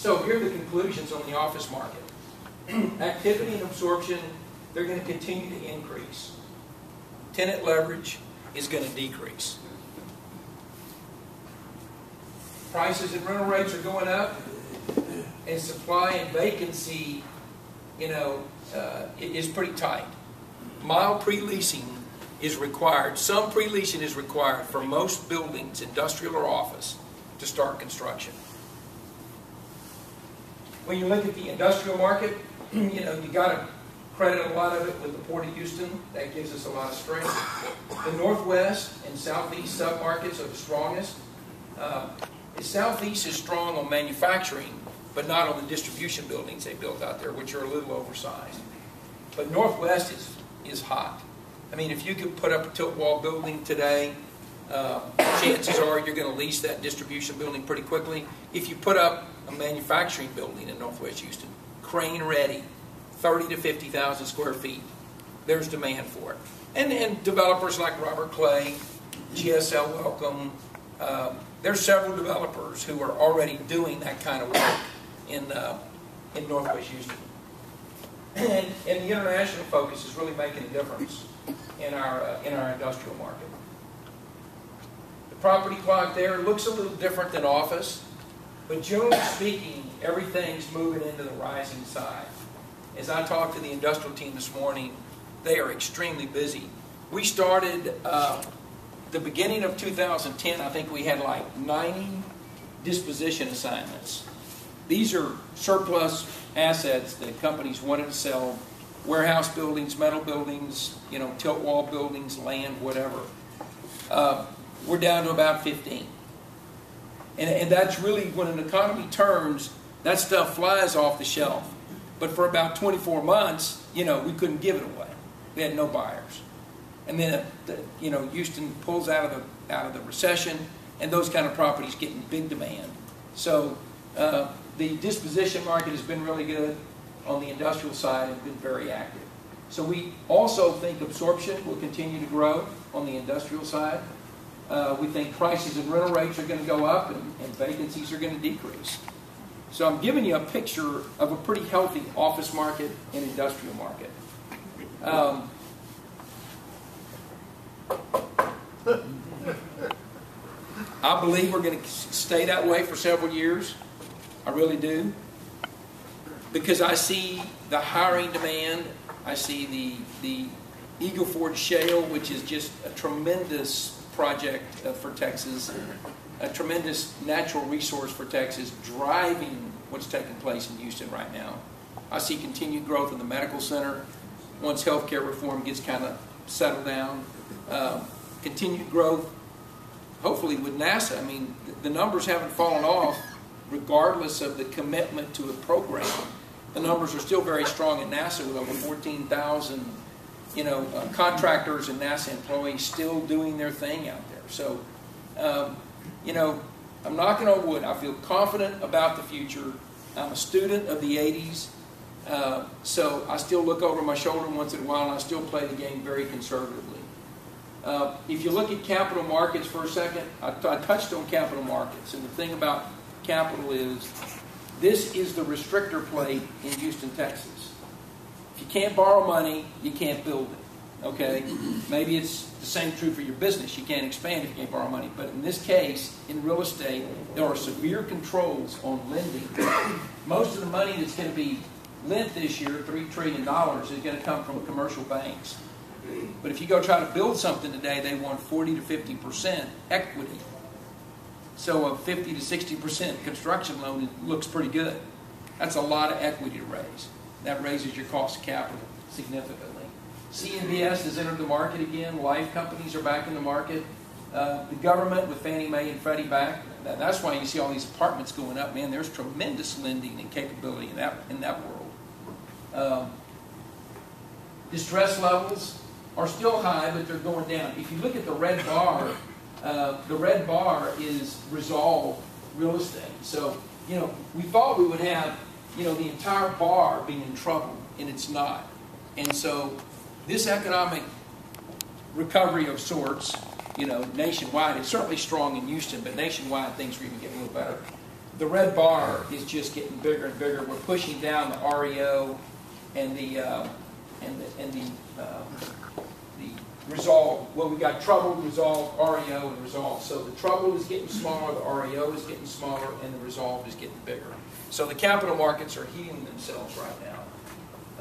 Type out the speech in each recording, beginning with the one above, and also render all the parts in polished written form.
So here are the conclusions on the office market. Activity and absorption, they're going to continue to increase. Tenant leverage is going to decrease. Prices and rental rates are going up, and supply and vacancy, is pretty tight. Mild pre-leasing is required. Some pre-leasing is required for most buildings, industrial or office, to start construction. When you look at the industrial market, you got to credit a lot of it with the Port of Houston. That gives us a lot of strength. The Northwest and Southeast submarkets are the strongest. The Southeast is strong on manufacturing, but not on the distribution buildings they built out there, which are a little oversized. But Northwest is hot. I mean, if you could put up a tilt wall building today, chances are you're going to lease that distribution building pretty quickly. If you put up a manufacturing building in Northwest Houston, crane ready, 30 to 50,000 square feet, there's demand for it. And developers like Robert Clay, GSL Welcome, there's several developers who are already doing that kind of work in Northwest Houston. And the international focus is really making a difference in our industrial market. The property clock there looks a little different than office, but generally speaking, everything's moving into the rising side. As I talked to the industrial team this morning, they are extremely busy. We started the beginning of 2010, I think we had like 90 disposition assignments. These are surplus assets that companies wanted to sell, warehouse buildings, metal buildings, tilt wall buildings, land, whatever. We're down to about 15. And that's really, when an economy turns, that stuff flies off the shelf. But for about 24 months, we couldn't give it away. We had no buyers. And then, Houston pulls out of the recession, and those kind of properties get in big demand. So the disposition market has been really good on the industrial side and been very active. So we also think absorption will continue to grow on the industrial side. We think prices and rental rates are going to go up, and vacancies are going to decrease. So I'm giving you a picture of a pretty healthy office market and industrial market. I believe we're going to stay that way for several years. I really do. Because I see the hiring demand. I see the Eagle Ford Shale, which is just a tremendous project for Texas, a tremendous natural resource for Texas, driving what's taking place in Houston right now. I see continued growth in the medical center once healthcare reform gets kind of settled down. Continued growth, hopefully, with NASA. I mean, the numbers haven't fallen off regardless of the commitment to a program. The numbers are still very strong at NASA with over 14,000 contractors and NASA employees still doing their thing out there. So, I'm knocking on wood. I feel confident about the future. I'm a student of the 80s, so I still look over my shoulder once in a while, and I still play the game very conservatively. If you look at capital markets for a second, I touched on capital markets, and the thing about capital is this is the restrictor plate in Houston, Texas. If you can't borrow money, you can't build it. Okay? Maybe it's the same true for your business. You can't expand if you can't borrow money. But in this case, in real estate, there are severe controls on lending. Most of the money that's going to be lent this year, $3 trillion, is going to come from commercial banks. But if you go try to build something today, they want 40 to 50% equity. So a 50 to 60% construction loan looks pretty good. That's a lot of equity to raise. That raises your cost of capital significantly. CMBS has entered the market again. Life companies are back in the market. The government with Fannie Mae and Freddie back. That's why you see all these apartments going up. Man, there's tremendous lending and capability in that world. Distress levels are still high, but they're going down. If you look at the red bar is resolved real estate. So, we thought we would have, the entire bar being in trouble, and it's not. And so, this economic recovery of sorts, nationwide, it's certainly strong in Houston, but nationwide things are even getting a little better. the red bar is just getting bigger and bigger. We're pushing down the REO and the resolve. Well, we got troubled, resolved, REO, and resolved. So the troubled is getting smaller, the REO is getting smaller, and the resolved is getting bigger. So the capital markets are healing themselves right now.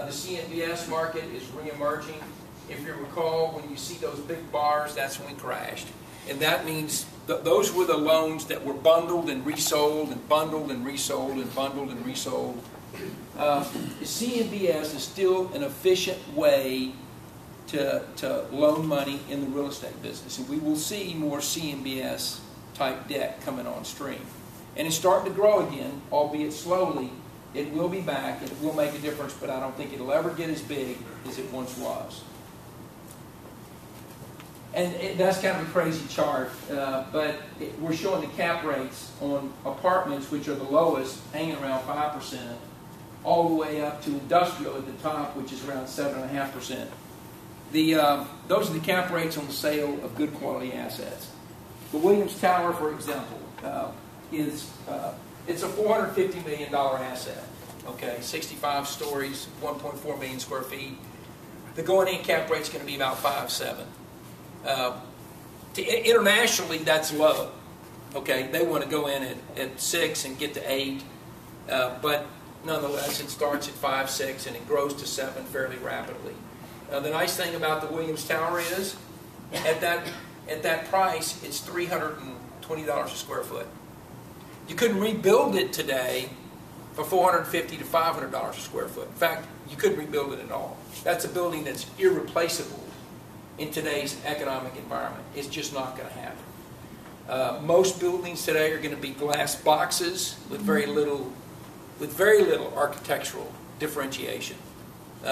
The CMBS market is reemerging. If you recall, when you see those big bars, that's when we crashed. And that means those were the loans that were bundled and resold and bundled and resold and bundled and resold. CMBS is still an efficient way to loan money in the real estate business. And we will see more CMBS type debt coming on stream. And it's starting to grow again, albeit slowly. It will be back and it will make a difference, but I don't think it'll ever get as big as it once was. And that's kind of a crazy chart, but we're showing the cap rates on apartments, which are the lowest, hanging around 5%, all the way up to industrial at the top, which is around 7.5%. Those are the cap rates on the sale of good quality assets. The Williams Tower, for example, it's a $450 million asset. Okay, 65 stories, 1.4 million square feet. The going-in cap rate is going to be about 5.7. Internationally, that's low. Okay, they want to go in at 6 and get to 8, but nonetheless, it starts at 5, 6, and it grows to 7 fairly rapidly. The nice thing about the Williams Tower is, at that price, it's $320 a square foot. You couldn't rebuild it today for $450 to $500 a square foot. In fact, you couldn't rebuild it at all. That's a building that's irreplaceable in today's economic environment. It's just not going to happen. Most buildings today are going to be glass boxes with very little architectural differentiation.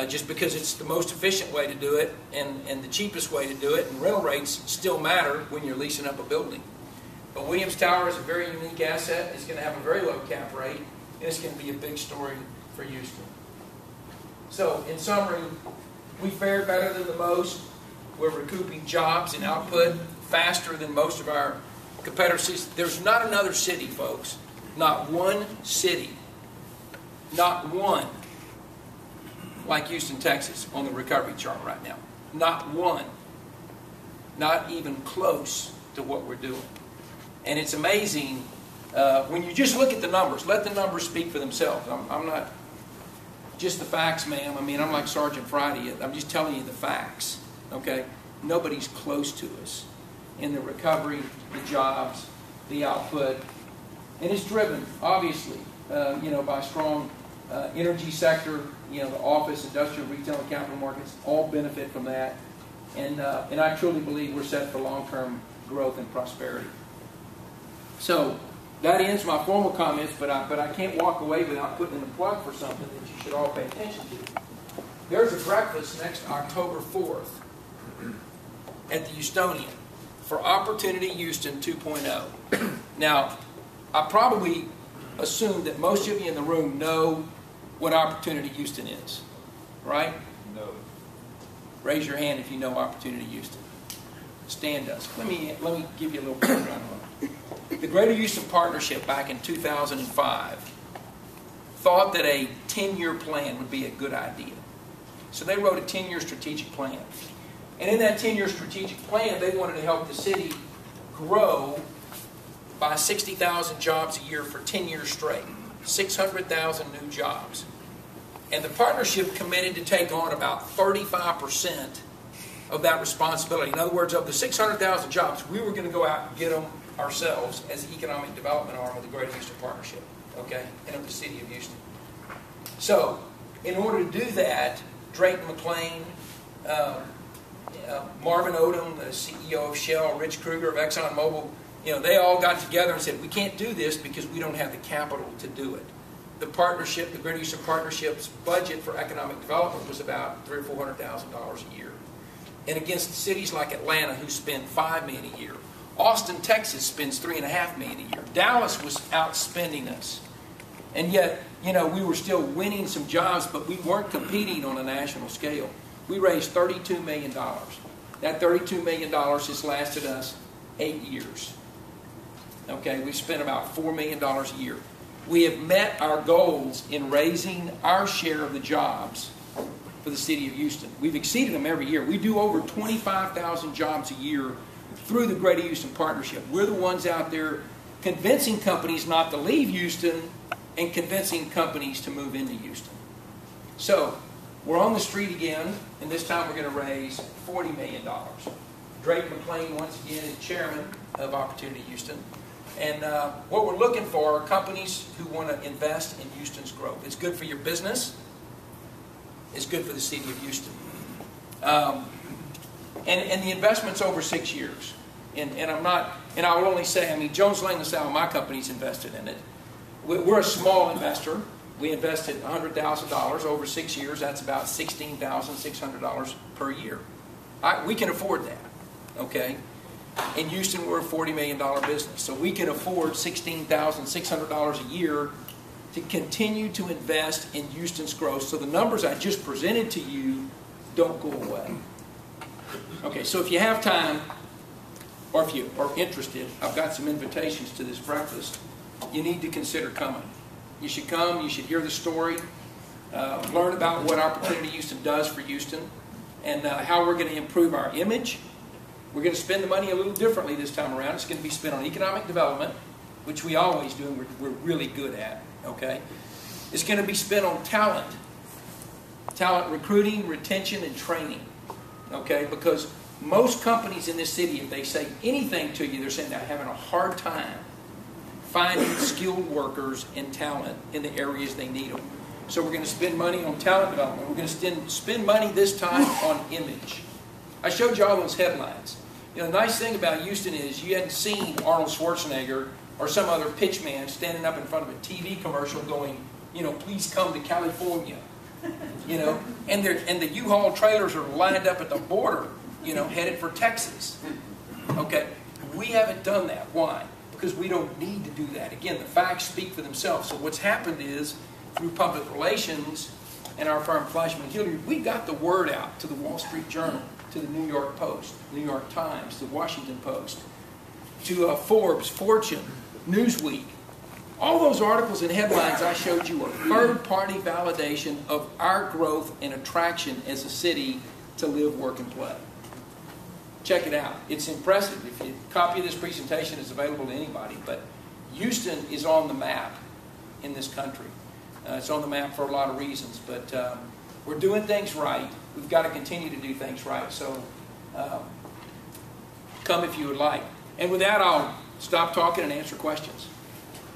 Just because it's the most efficient way to do it and the cheapest way to do it, and rental rates still matter when you're leasing up a building. But Williams Tower is a very unique asset. It's going to have a very low cap rate, and it's going to be a big story for Houston. So, in summary, we fared better than the most. We're recouping jobs and output faster than most of our competitors. There's not another city, folks, not one city, not one, like Houston, Texas, on the recovery chart right now. Not one. Not even close to what we're doing. And it's amazing when you just look at the numbers. Let the numbers speak for themselves. I'm not just the facts, ma'am. I mean, I'm like Sergeant Friday. I'm just telling you the facts. Okay? Nobody's close to us in the recovery, the jobs, the output. And it's driven, obviously, by strong energy sector, the office, industrial, retail, and capital markets all benefit from that. And I truly believe we're set for long-term growth and prosperity. So that ends my formal comments, but I can't walk away without putting in a plug for something that you should all pay attention to. There's a breakfast next October 4th at the Houstonian for Opportunity Houston 2.0. Now, I probably assume that most of you in the room know what Opportunity Houston is, right? No. Raise your hand if you know Opportunity Houston. Stan does. Let me give you a little background on it. The Greater Houston Partnership back in 2005 thought that a 10-year plan would be a good idea. So they wrote a 10-year strategic plan. And in that 10-year strategic plan, they wanted to help the city grow by 60,000 jobs a year for 10 years straight. 600,000 new jobs. And the partnership committed to take on about 35% of that responsibility. In other words, of the 600,000 jobs, we were going to go out and get them ourselves as the economic development arm of the Greater Houston Partnership, okay, and of the city of Houston. So, in order to do that, Drayton McLean, Marvin Odom, the CEO of Shell, Rich Kruger of ExxonMobil, they all got together and said, we can't do this because we don't have the capital to do it. The partnership, the Greater Houston Partnership's budget for economic development was about $300,000 or $400,000 a year. And against cities like Atlanta, who spend $5 million a year, Austin, Texas spends $3.5 million a year. Dallas was outspending us. And yet, we were still winning some jobs, but we weren't competing on a national scale. We raised $32 million. That $32 million has lasted us 8 years. Okay, we spent about $4 million a year. We have met our goals in raising our share of the jobs for the city of Houston. We've exceeded them every year. We do over 25,000 jobs a year through the Greater Houston Partnership. We're the ones out there convincing companies not to leave Houston and convincing companies to move into Houston. So, we're on the street again, and this time we're going to raise $40 million. Drake McLean, once again, is chairman of Opportunity Houston. And what we're looking for are companies who want to invest in Houston's growth. It's good for your business. It's good for the city of Houston. And the investment's over 6 years. And I will only say, I mean, Jones Lang LaSalle, my company's invested in it. We're a small investor. We invested $100,000 over 6 years. That's about $16,600 per year. We can afford that, okay? In Houston, we're a $40 million business. So we can afford $16,600 a year to continue to invest in Houston's growth. So the numbers I just presented to you don't go away. Okay, so if you have time, or if you are interested, I've got some invitations to this breakfast. You need to consider coming. You should come, you should hear the story, learn about what Opportunity Houston does for Houston, and how we're going to improve our image. We're going to spend the money a little differently this time around. It's going to be spent on economic development, which we always do and we're really good at, okay? It's going to be spent on talent recruiting, retention, and training, okay? Because most companies in this city, if they say anything to you, they're saying they're having a hard time finding skilled workers and talent in the areas they need them. So we're going to spend money on talent development. We're going to spend money this time on image. I showed you all those headlines. You know, the nice thing about Houston is you hadn't seen Arnold Schwarzenegger or some other pitchman standing up in front of a TV commercial going, you know, please come to California. You know, and the U-Haul trailers are lined up at the border, you know, headed for Texas. Okay, we haven't done that. Why? Because we don't need to do that. Again, the facts speak for themselves. So what's happened is, through public relations and our firm Flashman Hilliard, we got the word out to the Wall Street Journal, to the New York Post, New York Times, the Washington Post, to Forbes, Fortune, Newsweek. All those articles and headlines I showed you are third-party validation of our growth and attraction as a city to live, work, and play. Check it out. It's impressive. If a copy of this presentation is available to anybody, but Houston is on the map in this country. It's on the map for a lot of reasons, but we're doing things right. We've got to continue to do things right. So come if you would like. And with that, I'll stop talking and answer questions.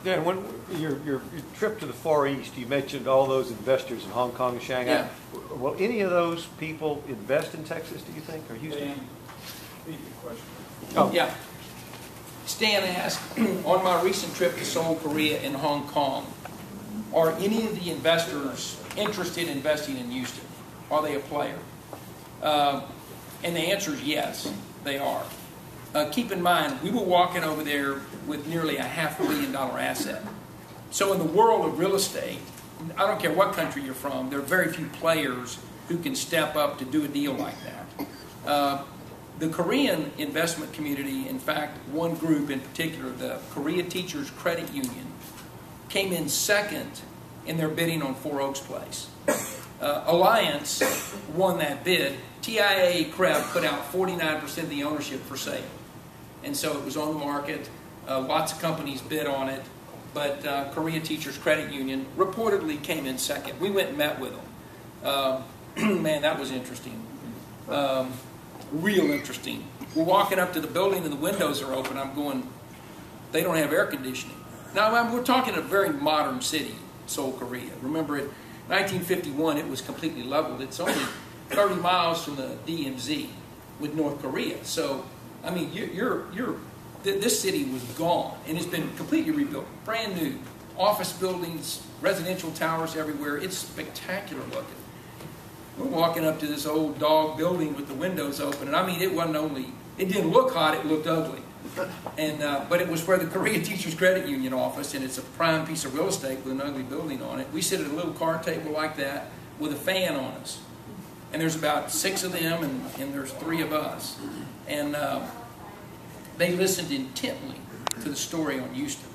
Dan, when your trip to the Far East, you mentioned all those investors in Hong Kong and Shanghai. Yeah. Will any of those people invest in Texas, do you think, or Houston? Question. Oh. Yeah. Stan asked, on my recent trip to Seoul, Korea, and Hong Kong, are any of the investors interested in investing in Houston? Are they a player? And the answer is yes, they are. Keep in mind, we were walking over there with nearly a $500 million asset. So in the world of real estate, I don't care what country you're from, there are very few players who can step up to do a deal like that. The Korean investment community, in fact, one group in particular, the Korea Teachers Credit Union, came in second in their bidding on Four Oaks Place. Alliance won that bid. TIA Creb put out 49% of the ownership for sale. And so it was on the market. Lots of companies bid on it. But Korea Teachers Credit Union reportedly came in second. We went and met with them. Man, that was interesting. Real interesting. We're walking up to the building and the windows are open. I'm going, they don't have air conditioning. Now, we're talking a very modern city, Seoul, Korea. Remember, in 1951, it was completely leveled. It's only 30 miles from the DMZ with North Korea. So, I mean, this city was gone, and it's been completely rebuilt. Brand new. Office buildings, residential towers everywhere. It's spectacular looking. We're walking up to this old dog building with the windows open, and I mean, it didn't look hot, it looked ugly. And but it was where the Korea Teachers Credit Union office, and it's a prime piece of real estate with an ugly building on it. We sit at a little card table like that with a fan on us. And there's about 6 of them, and there's 3 of us. And they listened intently to the story on Houston.